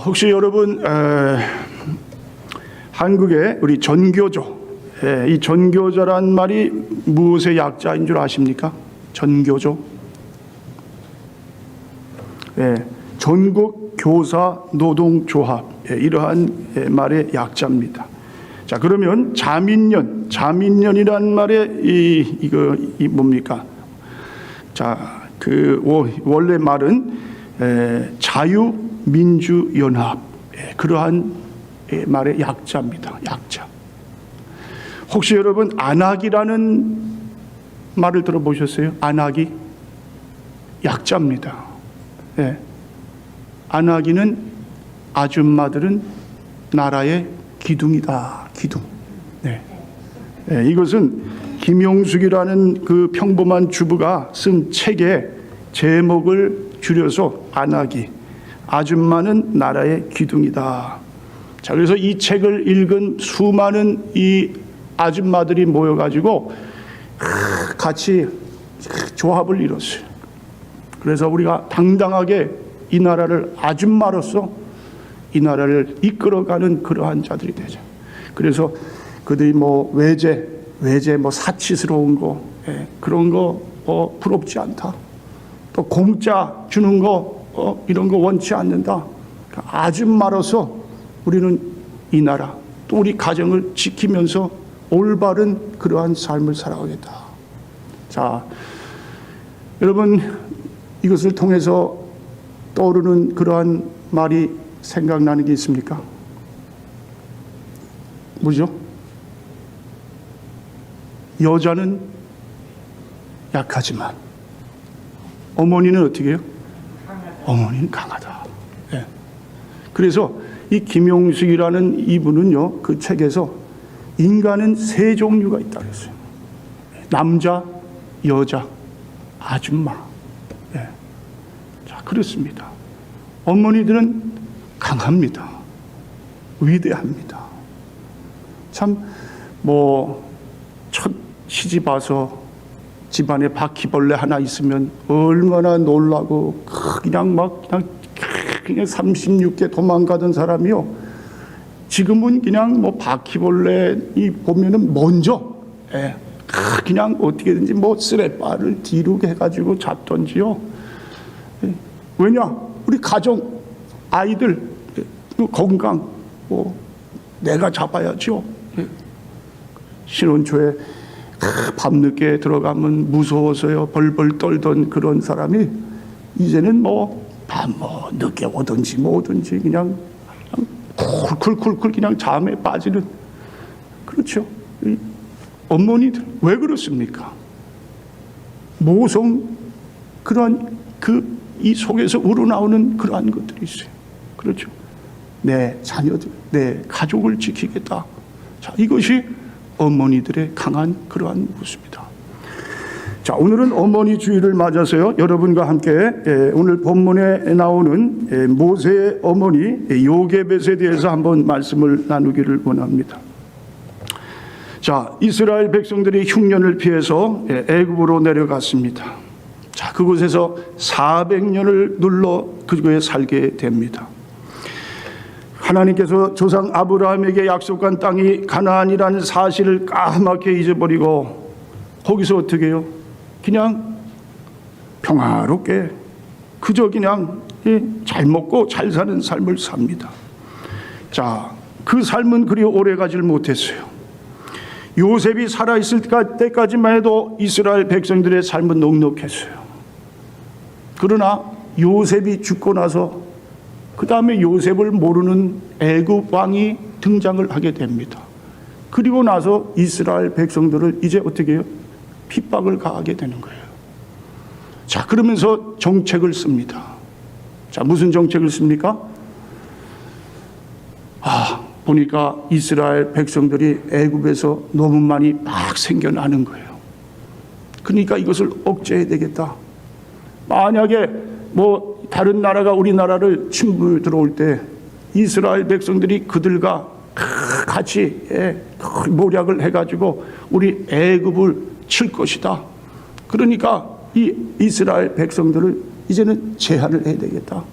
혹시 여러분 한국의 우리 전교조, 이 전교조란 말이 무엇의 약자인 줄 아십니까? 전교조. 전국 교사 노동조합, 이러한 말의 약자입니다. 자, 그러면 자민련이란 말의 이 뭡니까? 자, 그 원래 말은 자유민주연합, 그러한 말의 약자입니다. 약자. 혹시 여러분 안악이라는 말을 들어보셨어요? 안악이 약자입니다. 안악이는 아줌마들은 나라의 기둥이다. 기둥. 이것은 김용숙이라는 그 평범한 주부가 쓴 책의 제목을 줄여서 안악이, 아줌마는 나라의 기둥이다. 자, 그래서 이 책을 읽은 수많은 이 아줌마들이 모여가지고 같이 조합을 이뤘어요. 그래서 우리가 당당하게 이 나라를 아줌마로서 이 나라를 이끌어가는 그러한 자들이 되죠. 그래서 그들이 외제 사치스러운 거, 그런 거 부럽지 않다. 또 공짜 주는 거 이런 거 원치 않는다. 아줌마로서 우리는 이 나라 또 우리 가정을 지키면서 올바른 그러한 삶을 살아가겠다. 자, 여러분 이것을 통해서 떠오르는 그러한 말이 생각나는 게 있습니까? 뭐죠? 여자는 약하지만 어머니는 어떻게 해요? 어머니는 강하다. 그래서 이 김용숙이라는 이분은요, 그 책에서 인간은 세 종류가 있다고 했어요. 남자, 여자, 아줌마. 자, 그렇습니다. 어머니들은 강합니다. 위대합니다. 참, 첫 시집 와서 집안에 바퀴벌레 하나 있으면 얼마나 놀라고 그냥 36개 도망가던 사람이요. 지금은 그냥 바퀴벌레 보면은 먼저 그냥 어떻게든지 쓰레빠를 뒤로 해가지고 잡던지요. 왜냐? 우리 가정, 아이들 건강 내가 잡아야죠. 신혼초에 밤늦게 들어가면 무서워서요 벌벌 떨던 그런 사람이 이제는 밤 늦게 오든지 뭐든지 그냥 쿨쿨쿨 그냥 잠에 빠지는, 그렇죠. 어머니들 왜 그렇습니까? 모성 그러한 이 속에서 우러나오는 그러한 것들이 있어요. 그렇죠. 내 자녀들, 내 가족을 지키겠다. 자, 이것이 어머니들의 강한 그러한 모습이다. 자, 오늘은 어머니 주일을 맞아서요, 여러분과 함께 오늘 본문에 나오는 모세의 어머니 요게벳에 대해서 한번 말씀을 나누기를 원합니다. 자, 이스라엘 백성들이 흉년을 피해서 애굽으로 내려갔습니다. 자, 그곳에서 400년을 눌러 그곳에 살게 됩니다. 하나님께서 조상 아브라함에게 약속한 땅이 가나안이라는 사실을 까맣게 잊어버리고 거기서 어떻게 해요? 그냥 평화롭게 그저 그냥 잘 먹고 잘 사는 삶을 삽니다. 자, 그 삶은 그리 오래 가질 못했어요. 요셉이 살아있을 때까지만 해도 이스라엘 백성들의 삶은 넉넉했어요. 그러나 요셉이 죽고 나서 그 다음에 요셉을 모르는 애굽 왕이 등장을 하게 됩니다. 그리고 나서 이스라엘 백성들을 이제 어떻게 해요? 핍박을 가하게 되는 거예요. 자, 그러면서 정책을 씁니다. 자, 무슨 정책을 씁니까? 보니까 이스라엘 백성들이 애굽에서 너무 많이 막 생겨나는 거예요. 그러니까 이것을 억제해야 되겠다. 만약에 다른 나라가 우리나라를 침범 들어올 때 이스라엘 백성들이 그들과 같이 모략을 해가지고 우리 애굽을 칠 것이다. 그러니까 이 이스라엘 백성들을 이제는 제한을 해야 되겠다.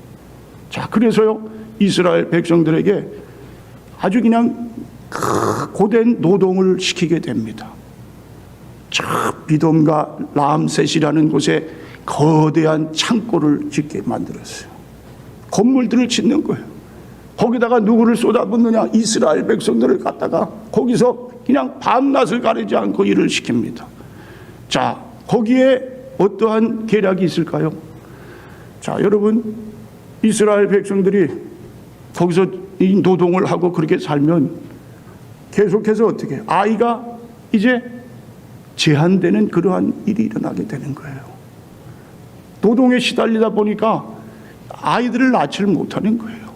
자, 그래서요, 이스라엘 백성들에게 아주 그냥 고된 노동을 시키게 됩니다. 저 비돔과 람셋이라는 곳에 거대한 창고를 짓게 만들었어요. 건물들을 짓는 거예요. 거기다가 누구를 쏟아붓느냐? 이스라엘 백성들을 갖다가 거기서 그냥 밤낮을 가리지 않고 일을 시킵니다. 자, 거기에 어떠한 계략이 있을까요? 자, 여러분, 이스라엘 백성들이 거기서 이 노동을 하고 그렇게 살면 계속해서 어떻게 아이가 이제 제한되는 그러한 일이 일어나게 되는 거예요. 노동에 시달리다 보니까 아이들을 낳지를 못하는 거예요.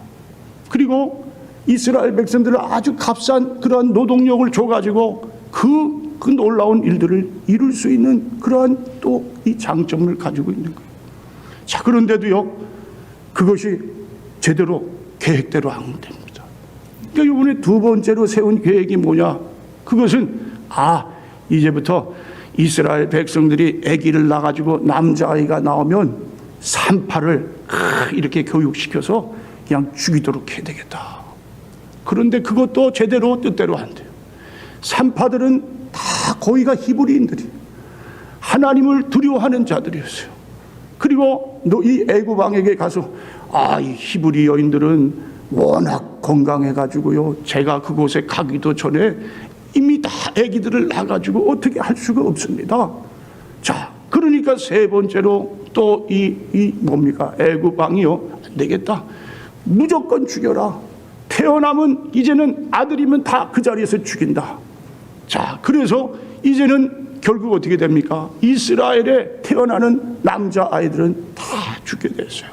그리고 이스라엘 백성들은 아주 값싼 그러한 노동력을 줘가지고 그 놀라운 일들을 이룰 수 있는 그러한 또 이 장점을 가지고 있는 거예요. 자, 그런데도요, 그것이 제대로 계획대로 안 됩니다. 그러니까 이번에 두 번째로 세운 계획이 뭐냐? 그것은 이제부터 이스라엘 백성들이 아기를 낳아가지고 남자아이가 나오면 산파를 이렇게 교육시켜서 그냥 죽이도록 해야 되겠다. 그런데 그것도 제대로 뜻대로 안 돼요. 산파들은 다 거의가 히브리인들이 하나님을 두려워하는 자들이었어요. 그리고 이 애굽 왕에게 가서 이 히브리 여인들은 워낙 건강해가지고요, 제가 그곳에 가기도 전에 이미 다 아기들을 낳아가지고 어떻게 할 수가 없습니다. 자, 그러니까 세 번째로 또 뭡니까? 애굽 왕이요, 안 되겠다. 무조건 죽여라. 태어나면 이제는 아들이면 다 그 자리에서 죽인다. 자, 그래서 이제는 결국 어떻게 됩니까? 이스라엘에 태어나는 남자 아이들은 다 죽게 됐어요.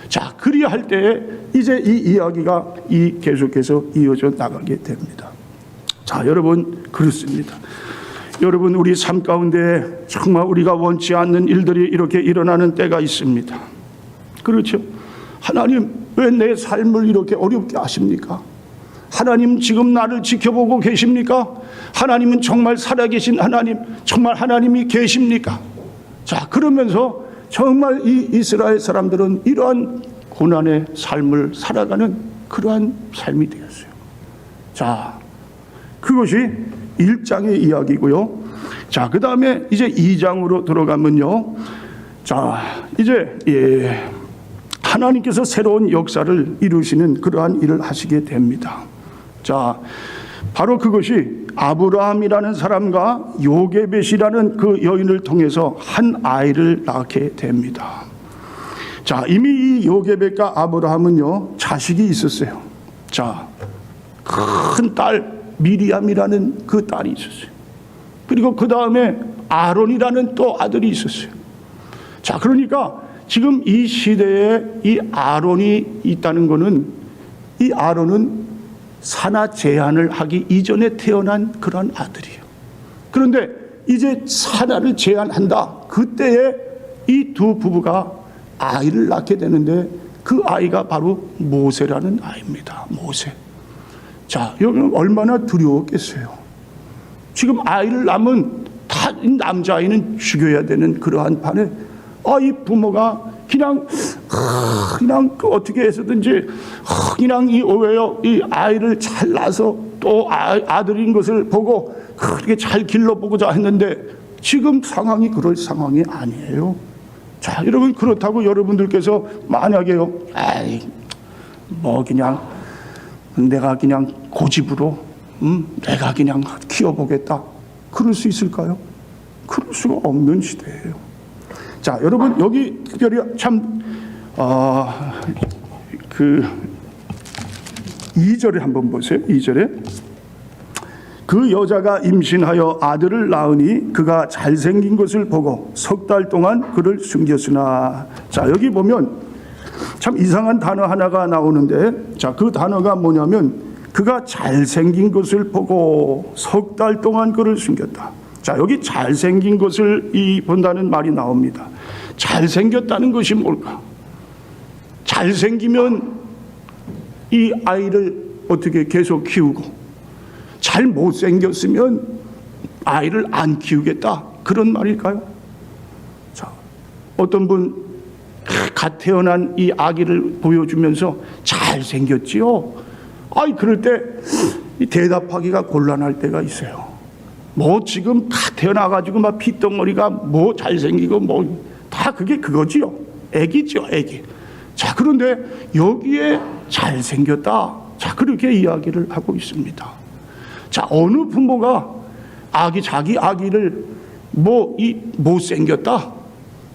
자, 그리할 때에 이제 이 이야기가 계속해서 이어져 나가게 됩니다. 자, 여러분, 그렇습니다. 여러분, 우리 삶 가운데 정말 우리가 원치 않는 일들이 이렇게 일어나는 때가 있습니다. 그렇죠? 하나님, 왜 내 삶을 이렇게 어렵게 하십니까? 하나님, 지금 나를 지켜보고 계십니까? 하나님은 정말 살아계신 하나님, 정말 하나님이 계십니까? 자, 그러면서 정말 이 이스라엘 사람들은 이러한 고난의 삶을 살아가는 그러한 삶이 되었어요. 자, 그것이 1장의 이야기고요. 자, 그 다음에 이제 2장으로 들어가면요. 자, 이제 하나님께서 새로운 역사를 이루시는 그러한 일을 하시게 됩니다. 자, 바로 그것이 아브라함이라는 사람과 요게벳이라는 그 여인을 통해서 한 아이를 낳게 됩니다. 자, 이미 이 요게벳과 아브라함은요, 자식이 있었어요. 자, 큰 딸 미리암이라는 그 딸이 있었어요. 그리고 그 다음에 아론이라는 또 아들이 있었어요. 자, 그러니까 지금 이 시대에 이 아론이 있다는 것은, 이 아론은 산하 제한을 하기 이전에 태어난 그런 아들이에요. 그런데 이제 산하를 제한한다. 그때에 이 두 부부가 아이를 낳게 되는데 그 아이가 바로 모세라는 아이입니다. 모세. 자, 여러분 얼마나 두려웠겠어요. 지금 아이를 낳으면 다 남자아이는 죽여야 되는 그러한 판에 이 부모가 그냥 어떻게 해서든지 그냥 이 아이를 잘 낳아서 또 아들인 것을 보고 그렇게 잘 길러보고자 했는데 지금 상황이 그럴 상황이 아니에요. 자, 여러분, 그렇다고 여러분들께서 만약에요, 그냥 내가 그냥 고집으로 내가 그냥 키워보겠다, 그럴 수 있을까요? 그럴 수가 없는 시대예요. 자, 여러분, 여기 특별히 참 2절에 한번 보세요. 2절에 그 여자가 임신하여 아들을 낳으니 그가 잘생긴 것을 보고 석 달 동안 그를 숨겼으나. 자, 여기 보면 참 이상한 단어 하나가 나오는데, 자, 그 단어가 뭐냐면 그가 잘생긴 것을 보고 석 달 동안 그를 숨겼다. 자, 여기 잘생긴 것을 본다는 말이 나옵니다. 잘생겼다는 것이 뭘까? 잘생기면 이 아이를 어떻게 계속 키우고, 잘 못생겼으면 아이를 안 키우겠다, 그런 말일까요? 자, 어떤 분 갓 태어난 이 아기를 보여주면서 잘생겼지요. 아이, 그럴 때 대답하기가 곤란할 때가 있어요. 뭐 지금 갓 태어나가지고 막 핏덩어리가 뭐 잘생기고 뭐 다 그게 그거지요. 애기죠, 애기. 자, 그런데 여기에 잘생겼다. 자, 그렇게 이야기를 하고 있습니다. 자, 어느 부모가 자기 아기를 못생겼다.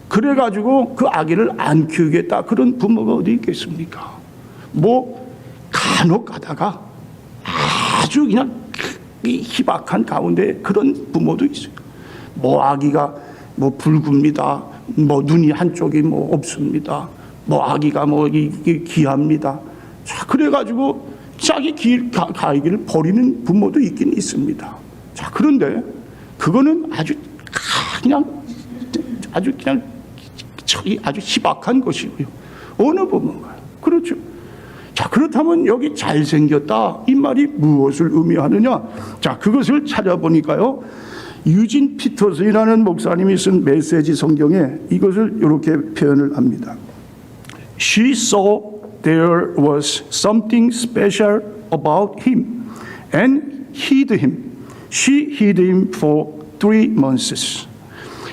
그래가지고 그 아기를 안 키우겠다. 그런 부모가 어디 있겠습니까? 간혹 가다가 아주 그냥 희박한 가운데 그런 부모도 있어요. 아기가 붉습니다. 눈이 한쪽이 없습니다. 아기가 귀합니다. 자, 그래가지고 자기 아기를 버리는 부모도 있긴 있습니다. 자, 그런데 그거는 아주 희박한 것이고요. 어느 부모가 그렇죠. 자, 그렇다면 여기 잘생겼다 이 말이 무엇을 의미하느냐? 자, 그것을 찾아보니까요, 유진 피터슨이라는 목사님이 쓴 메시지 성경에 이것을 이렇게 표현을 합니다. She saw there was something special about him and hid him. She hid him for 3 months.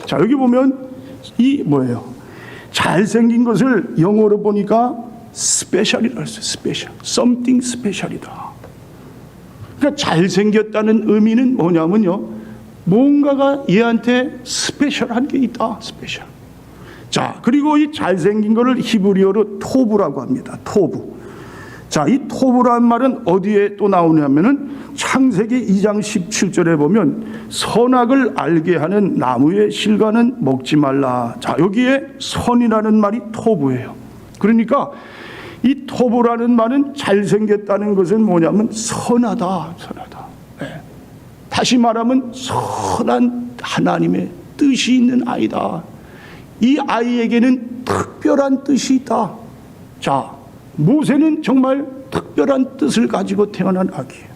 자, 여기 보면 잘생긴 것을 영어로 보니까 스페셜이라고 했어요. 스페셜. something 스페셜이다. 그러니까 잘생겼다는 의미는 뭐냐면요, 뭔가가 얘한테 스페셜한 게 있다. 스페셜. 자, 그리고 이 잘생긴 거를 히브리어로 토브라고 합니다. 토브. 자, 이 토브라는 말은 어디에 또 나오냐면은 창세기 2장 17절에 보면 선악을 알게 하는 나무의 실과는 먹지 말라. 자, 여기에 선이라는 말이 토브예요. 그러니까 이 토브라는 말은 잘생겼다는 것은 뭐냐면 선하다. 네. 다시 말하면 선한 하나님의 뜻이 있는 아이다. 이 아이에게는 특별한 뜻이 있다. 자, 모세는 정말 특별한 뜻을 가지고 태어난 아기예요.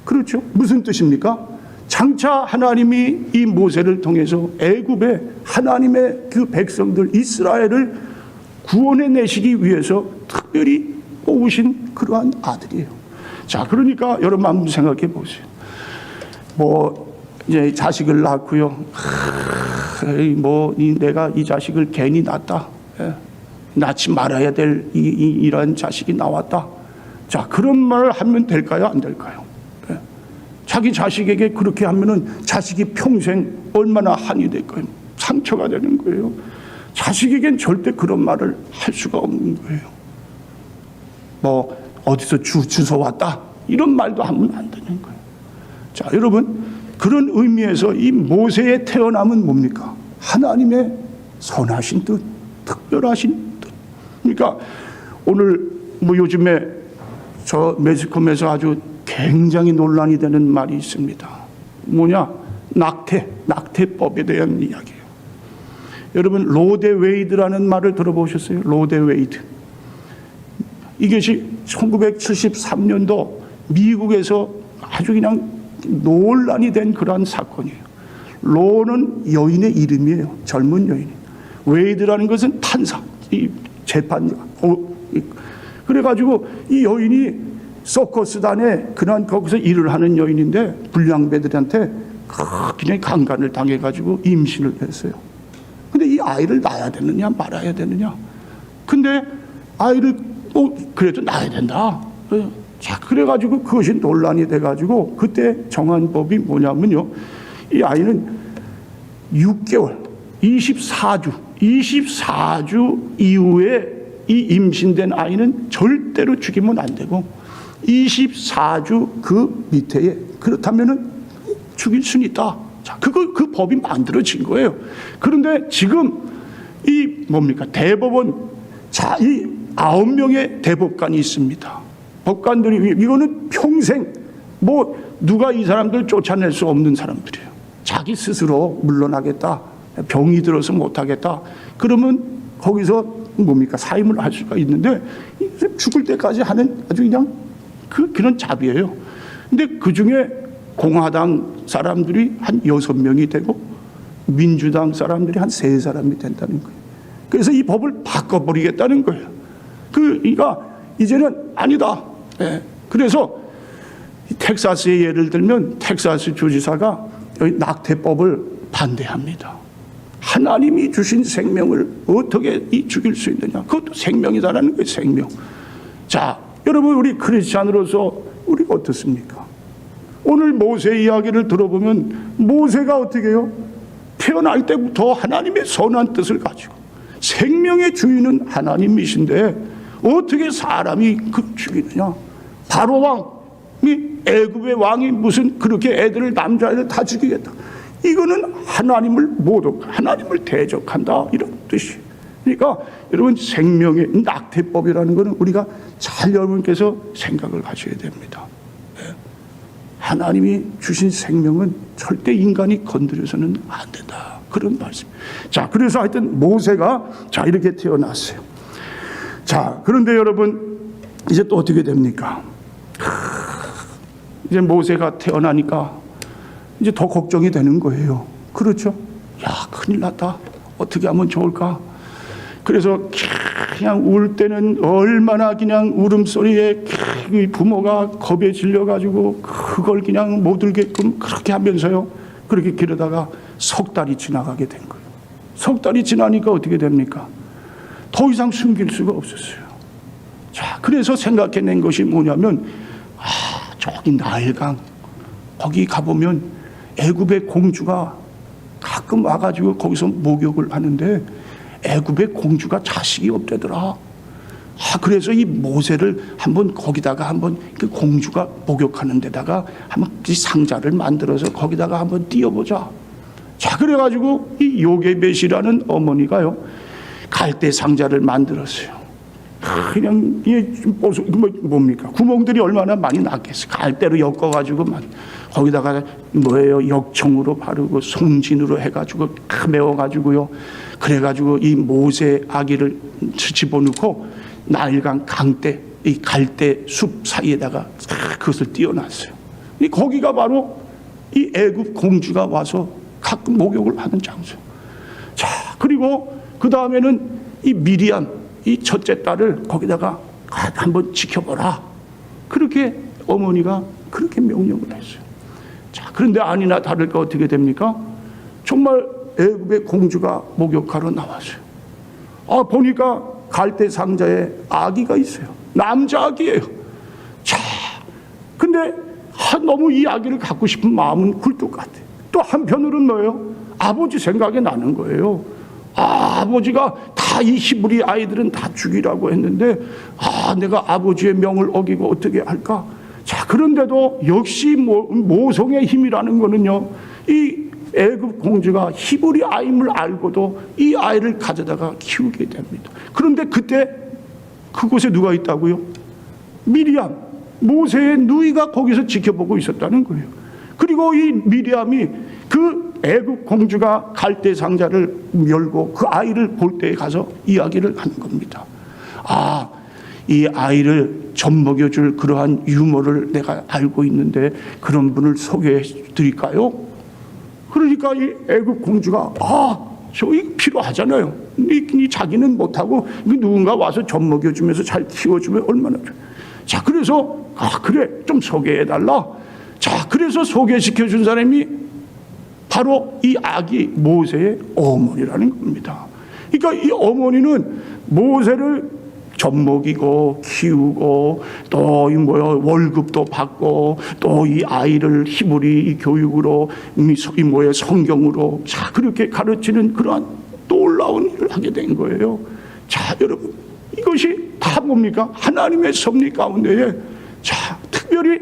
그렇죠? 무슨 뜻입니까? 장차 하나님이 이 모세를 통해서 애굽의 하나님의 그 백성들 이스라엘을 구원해 내시기 위해서 특별히 뽑으신 그러한 아들이에요. 자, 그러니까 여러분 한번 생각해 보세요. 이제 자식을 낳고요. 내가 이 자식을 괜히 낳았다. 낳지 말아야 될 이런 자식이 나왔다. 자, 그런 말을 하면 될까요? 안 될까요? 자기 자식에게 그렇게 하면은 자식이 평생 얼마나 한이 될까요? 상처가 되는 거예요. 자식에겐 절대 그런 말을 할 수가 없는 거예요. 어디서 주워 왔다 이런 말도 하면 안 되는 거예요. 자, 여러분, 그런 의미에서 이 모세의 태어남은 뭡니까? 하나님의 선하신 뜻, 특별하신 뜻. 그러니까 오늘 요즘에 저 매스컴에서 아주 굉장히 논란이 되는 말이 있습니다. 낙태법에 대한 이야기예요. 여러분, 로데 웨이드라는 말을 들어보셨어요? 로데 웨이드. 이것이 1973년도 미국에서 아주 그냥 논란이 된 그러한 사건이에요. 로는 여인의 이름이에요. 젊은 여인. 웨이드라는 것은 판사, 이 재판자. 그래가지고 이 여인이 서커스단에 거기서 일을 하는 여인인데 불량배들한테 그냥 강간을 당해가지고 임신을 했어요. 근데 이 아이를 낳아야 되느냐 말아야 되느냐. 근데 아이를 그래도 낳아야 된다. 자, 그래가지고 그것이 논란이 돼가지고 그때 정한 법이 뭐냐면요, 이 아이는 6개월, 24주 이후에 이 임신된 아이는 절대로 죽이면 안 되고 24주 그 밑에 그렇다면은 죽일 수는 있다. 자, 그 법이 만들어진 거예요. 그런데 지금 대법원, 자, 이 9명의 대법관이 있습니다. 법관들이 이거는 평생 누가 이 사람들 쫓아낼 수 없는 사람들이에요. 자기 스스로 물러나겠다, 병이 들어서 못하겠다, 그러면 거기서 사임을 할 수가 있는데 죽을 때까지 하는 아주 그냥 그런 잡이에요. 근데 그 중에 공화당 사람들이 한 6명이 되고 민주당 사람들이 한 3사람이 된다는 거예요. 그래서 이 법을 바꿔버리겠다는 거예요. 그러니까 이제는 아니다. 예. 그래서 텍사스의 예를 들면 텍사스 주지사가 여기 낙태법을 반대합니다. 하나님이 주신 생명을 어떻게 죽일 수 있느냐? 그것도 생명이다라는 거예요. 생명. 자, 여러분, 우리 크리스찬으로서 우리가 어떻습니까? 오늘 모세 이야기를 들어보면 모세가 어떻게 해요? 태어날 때부터 하나님의 선한 뜻을 가지고 생명의 주인은 하나님이신데 어떻게 사람이 죽이느냐? 바로 왕이, 애굽의 왕이 무슨 그렇게 애들을, 남자애들 다 죽이겠다. 이거는 하나님을 하나님을 대적한다, 이런 뜻이. 그러니까 여러분, 생명의 낙태법이라는 것은 우리가 잘 여러분께서 생각을 하셔야 됩니다. 하나님이 주신 생명은 절대 인간이 건드려서는 안 된다, 그런 말씀. 자, 그래서 하여튼 모세가 자 이렇게 태어났어요. 자, 그런데 여러분, 이제 또 어떻게 됩니까? 이제 모세가 태어나니까 이제 더 걱정이 되는 거예요. 그렇죠? 야, 큰일 났다. 어떻게 하면 좋을까? 그래서 그냥 울 때는 얼마나 그냥 울음소리에 부모가 겁에 질려가지고 그걸 그냥 못 울게끔 그렇게 하면서요. 그렇게 기르다가 석 달이 지나가게 된 거예요. 석 달이 지나니까 어떻게 됩니까? 더 이상 숨길 수가 없었어요. 자, 그래서 생각해낸 것이 뭐냐면, 저기 나일강, 거기 가보면 애굽의 공주가 가끔 와가지고 거기서 목욕을 하는데 애굽의 공주가 자식이 없대더라. 그래서 이 모세를 한번 거기다가 한번 그 공주가 목욕하는 데다가 한번 이 상자를 만들어서 거기다가 한번 띄워보자. 자, 그래가지고 이 요게벳이라는 어머니가요, 갈대 상자를 만들었어요. 그냥 이게 뭡니까? 구멍들이 얼마나 많이 났겠어. 갈대로 엮어가지고 거기다가 뭐예요? 역청으로 바르고 송진으로 해가지고 메워가지고요. 그래가지고 이 모세 아기를 집어넣고 나일강 강대, 이 갈대 숲 사이에다가 그것을 띄워놨어요. 거기가 바로 이 애굽 공주가 와서 가끔 목욕을 하는 장소. 자, 그리고 그 다음에는 이 미리암, 이 첫째 딸을 거기다가 한번 지켜보라. 그렇게 어머니가 그렇게 명령을 했어요. 자, 그런데 아니나 다를까 어떻게 됩니까? 정말 애굽의 공주가 목욕하러 나왔어요. 보니까 갈대 상자에 아기가 있어요. 남자 아기예요. 자, 근데 너무 이 아기를 갖고 싶은 마음은 굴뚝 같아요. 또 한편으로는 뭐예요? 아버지 생각이 나는 거예요. 아버지가 다 이 히브리 아이들은 다 죽이라고 했는데 내가 아버지의 명을 어기고 어떻게 할까? 자, 그런데도 역시 모성의 힘이라는 거는요, 이 애굽 공주가 히브리 아임을 알고도 이 아이를 가져다가 키우게 됩니다. 그런데 그때 그곳에 누가 있다고요? 미리암, 모세의 누이가 거기서 지켜보고 있었다는 거예요. 그리고 이 미리암이 그 애굽 공주가 갈대 상자를 열고 그 아이를 볼 때에 가서 이야기를 하는 겁니다. 이 아이를 젖먹여줄 그러한 유머를 내가 알고 있는데 그런 분을 소개해 드릴까요? 그러니까 이 애굽 공주가 저기 필요하잖아요. 이 자기는 못하고 누군가 와서 젖먹여주면서 잘 키워주면 얼마나 좋아요. 자, 그래서 그래, 좀 소개해달라. 자, 그래서 소개시켜준 사람이 바로 이 아기 모세의 어머니라는 겁니다. 그러니까 이 어머니는 모세를 젖먹이고 키우고 또 월급도 받고 또 이 아이를 히브리 교육으로 성경으로 자 그렇게 가르치는 그러한 놀라운 일을 하게 된 거예요. 자, 여러분, 이것이 다 뭡니까? 하나님의 섭리 가운데에 자 특별히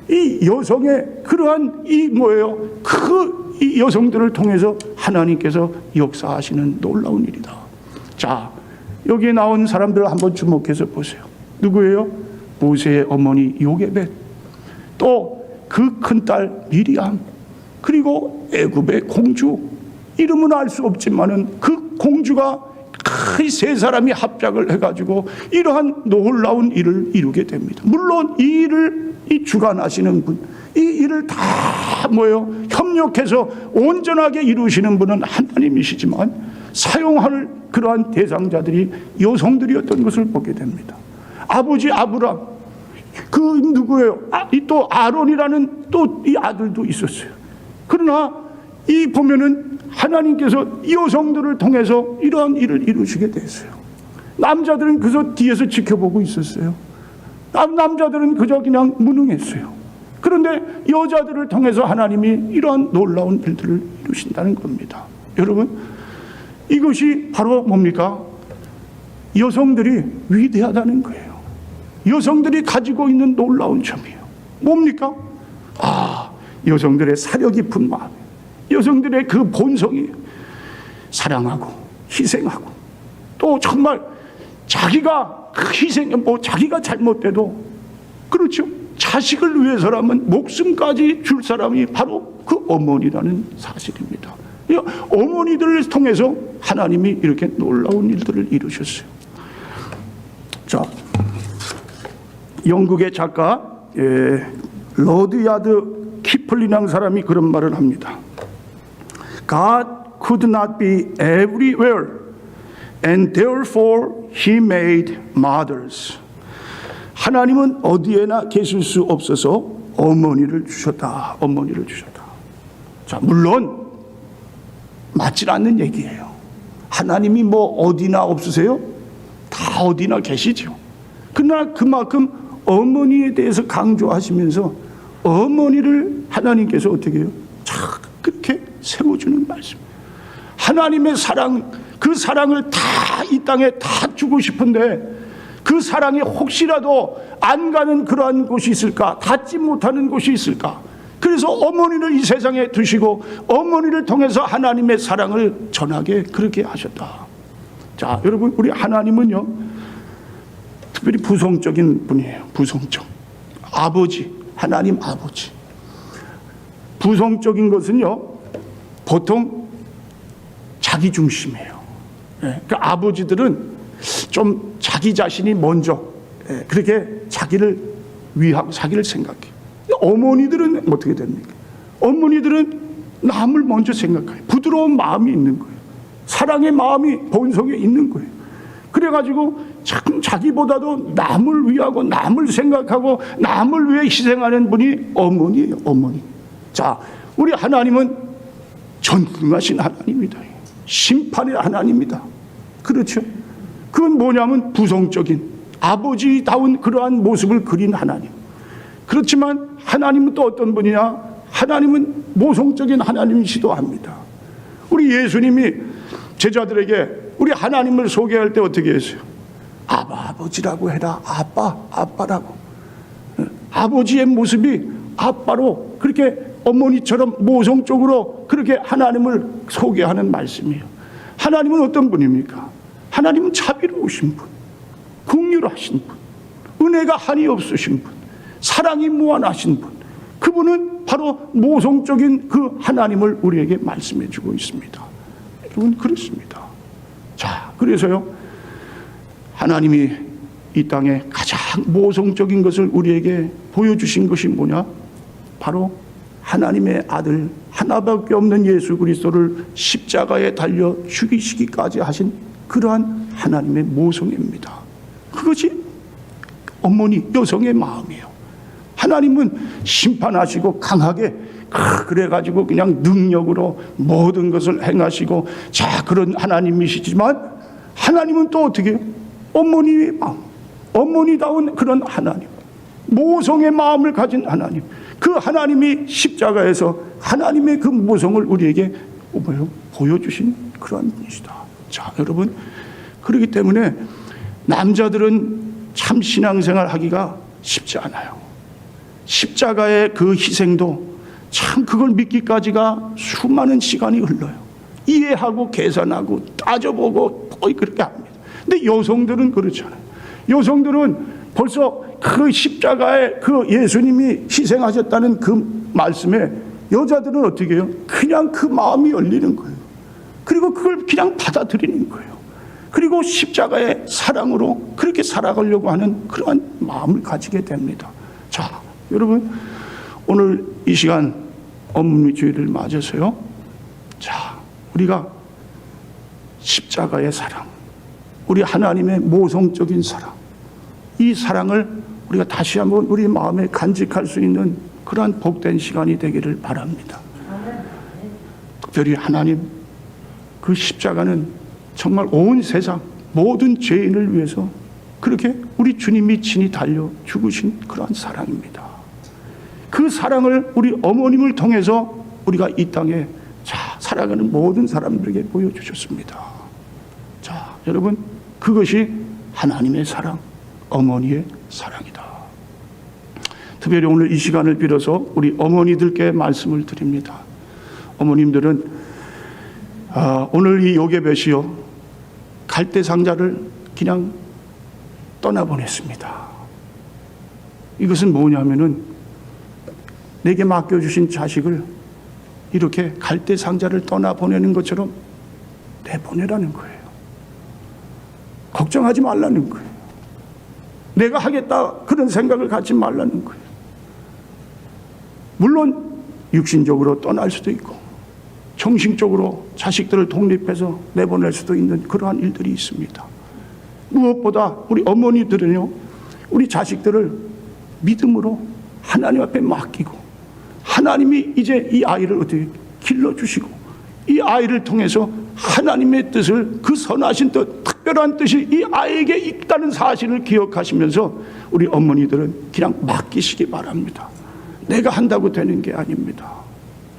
이 여성의 그러한 이 여성들을 통해서 하나님께서 역사하시는 놀라운 일이다. 자, 여기에 나온 사람들을 한번 주목해서 보세요. 누구예요? 모세의 어머니 요게벳, 또 그 큰딸 미리암, 그리고 애굽의 공주. 이름은 알 수 없지만은 그 공주가 그 세 사람이 합작을 해가지고 이러한 놀라운 일을 이루게 됩니다. 물론 이 일을 주관하시는 분, 이 일을 다 협력해서 온전하게 이루시는 분은 하나님이시지만 사용할 그러한 대상자들이 여성들이었던 것을 보게 됩니다. 아버지 아브람, 그 누구예요? 또 아론이라는 또 이 아들도 있었어요. 그러나 이 보면은 하나님께서 여성들을 통해서 이러한 일을 이루시게 됐어요. 남자들은 그저 뒤에서 지켜보고 있었어요. 남자들은 그저 그냥 무능했어요. 그런데 여자들을 통해서 하나님이 이러한 놀라운 일들을 이루신다는 겁니다. 여러분, 이것이 바로 뭡니까? 여성들이 위대하다는 거예요. 여성들이 가지고 있는 놀라운 점이에요. 뭡니까? 여성들의 사려 깊은 마음, 여성들의 그 본성이 사랑하고 희생하고, 또 정말 자기가 자기가 잘못돼도, 그렇죠, 자식을 위해서라면 목숨까지 줄 사람이 바로 그 어머니라는 사실입니다. 어머니들을 통해서 하나님이 이렇게 놀라운 일들을 이루셨어요. 자, 영국의 작가 러드야드 키플리라는 사람이 그런 말을 합니다. God could not be everywhere, and therefore He made mothers. 하나님은 어디에나 계실 수 없어서 어머니를 주셨다. 어머니를 주셨다. 자, 물론 맞지 않는 얘기예요. 하나님이 뭐 어디나 없으세요? 다 어디나 계시죠. 그러나 그만큼 어머니에 대해서 강조하시면서 어머니를 하나님께서 어떻게 해요? 그렇게 세워주는 말씀. 하나님의 사랑, 그 사랑을 다 이 땅에 다 주고 싶은데 그 사랑이 혹시라도 안 가는 그러한 곳이 있을까? 닿지 못하는 곳이 있을까? 그래서 어머니를 이 세상에 두시고 어머니를 통해서 하나님의 사랑을 전하게 그렇게 하셨다. 자, 여러분, 우리 하나님은요, 특별히 부성적인 분이에요. 부성적. 아버지, 하나님 아버지. 부성적인 것은요, 보통 자기 중심이에요. 그 아버지들은 좀 자기 자신이 먼저 그렇게 자기를 위하고 자기를 생각해요. 어머니들은 어떻게 됩니까? 어머니들은 남을 먼저 생각해요. 부드러운 마음이 있는 거예요. 사랑의 마음이 본성에 있는 거예요. 그래가지고 참 자기보다도 남을 위하고 남을 생각하고 남을 위해 희생하는 분이 어머니예요. 어머니. 자, 우리 하나님은 전능하신 하나님이다. 심판의 하나님이다. 그렇죠? 그건 뭐냐면 부성적인 아버지다운 그러한 모습을 그린 하나님. 그렇지만 하나님은 또 어떤 분이냐? 하나님은 모성적인 하나님이시도 합니다. 우리 예수님이 제자들에게 우리 하나님을 소개할 때 어떻게 했어요? 아버지라고 해라. 아빠라고. 아버지의 모습이 아빠로, 그렇게 어머니처럼 모성적으로 그렇게 하나님을 소개하는 말씀이에요. 하나님은 어떤 분입니까? 하나님은 자비로우신 분, 긍휼하신 분, 은혜가 한이 없으신 분, 사랑이 무한하신 분. 그분은 바로 모성적인 그 하나님을 우리에게 말씀해 주고 있습니다. 여러분, 그렇습니다. 자, 그래서요, 하나님이 이 땅에 가장 모성적인 것을 우리에게 보여주신 것이 뭐냐? 바로 하나님의 아들 하나밖에 없는 예수 그리스도를 십자가에 달려 죽이시기까지 하신 그러한 하나님의 모성입니다. 그것이 어머니 여성의 마음이에요. 하나님은 심판하시고 강하게 그래가지고 그냥 능력으로 모든 것을 행하시고, 자, 그런 하나님이시지만 하나님은 또 어떻게 해요? 어머니의 마음, 어머니다운 그런 하나님, 모성의 마음을 가진 하나님, 그 하나님이 십자가에서 하나님의 그 모성을 우리에게 보여주신 그런 분이시다. 자, 여러분, 그렇기 때문에 남자들은 참 신앙생활 하기가 쉽지 않아요. 십자가의 그 희생도 참 그걸 믿기까지가 수많은 시간이 흘러요. 이해하고 계산하고 따져보고 그렇게 합니다. 근데 여성들은 그렇지 않아요. 여성들은 벌써 그 십자가에 그 예수님이 희생하셨다는 그 말씀에 여자들은 어떻게 해요? 그냥 그 마음이 열리는 거예요. 그리고 그걸 그냥 받아들이는 거예요. 그리고 십자가의 사랑으로 그렇게 살아가려고 하는 그러한 마음을 가지게 됩니다. 자, 여러분, 오늘 이 시간 어머니 주일을 맞아서요, 자, 우리가 십자가의 사랑, 우리 하나님의 모성적인 사랑, 이 사랑을 우리가 다시 한번 우리 마음에 간직할 수 있는 그러한 복된 시간이 되기를 바랍니다. 특별히 하나님, 그 십자가는 정말 온 세상 모든 죄인을 위해서 그렇게 우리 주님이 친히 달려 죽으신 그러한 사랑입니다. 그 사랑을 우리 어머님을 통해서 우리가 이 땅에 살아가는 모든 사람들에게 보여주셨습니다. 자, 여러분, 그것이 하나님의 사랑, 어머니의 사랑이다. 특별히 오늘 이 시간을 빌어서 우리 어머니들께 말씀을 드립니다. 어머님들은 오늘 이 요괴벳이요, 갈대 상자를 그냥 떠나보냈습니다. 이것은 뭐냐면은 내게 맡겨주신 자식을 이렇게 갈대 상자를 떠나보내는 것처럼 내보내라는 거예요. 걱정하지 말라는 거예요. 내가 하겠다 그런 생각을 갖지 말라는 거예요. 물론 육신적으로 떠날 수도 있고 정신적으로 자식들을 독립해서 내보낼 수도 있는 그러한 일들이 있습니다. 무엇보다 우리 어머니들은요, 우리 자식들을 믿음으로 하나님 앞에 맡기고 하나님이 이제 이 아이를 어떻게 길러주시고 이 아이를 통해서 하나님의 뜻을, 그 선하신 뜻, 특별한 뜻이 이 아이에게 있다는 사실을 기억하시면서 우리 어머니들은 그냥 맡기시기 바랍니다. 내가 한다고 되는 게 아닙니다.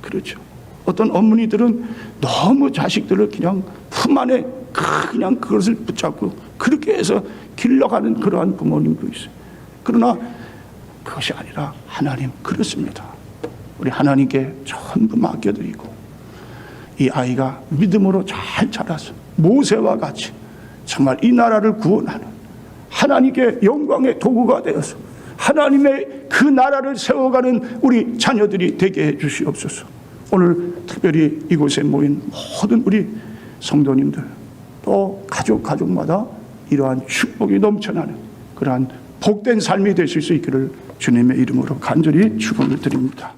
그렇죠. 어떤 어머니들은 너무 자식들을 그냥 품 안에 그냥 그것을 붙잡고 그렇게 해서 길러가는 그러한 부모님도 있어요. 그러나 그것이 아니라 하나님 그렇습니다. 우리 하나님께 전부 맡겨드리고 이 아이가 믿음으로 잘 자라서 모세와 같이 정말 이 나라를 구원하는 하나님께 영광의 도구가 되어서 하나님의 그 나라를 세워가는 우리 자녀들이 되게 해 주시옵소서. 오늘 특별히 이곳에 모인 모든 우리 성도님들 또 가족마다 이러한 축복이 넘쳐나는 그러한 복된 삶이 되실 수 있기를 주님의 이름으로 간절히 축원을 드립니다.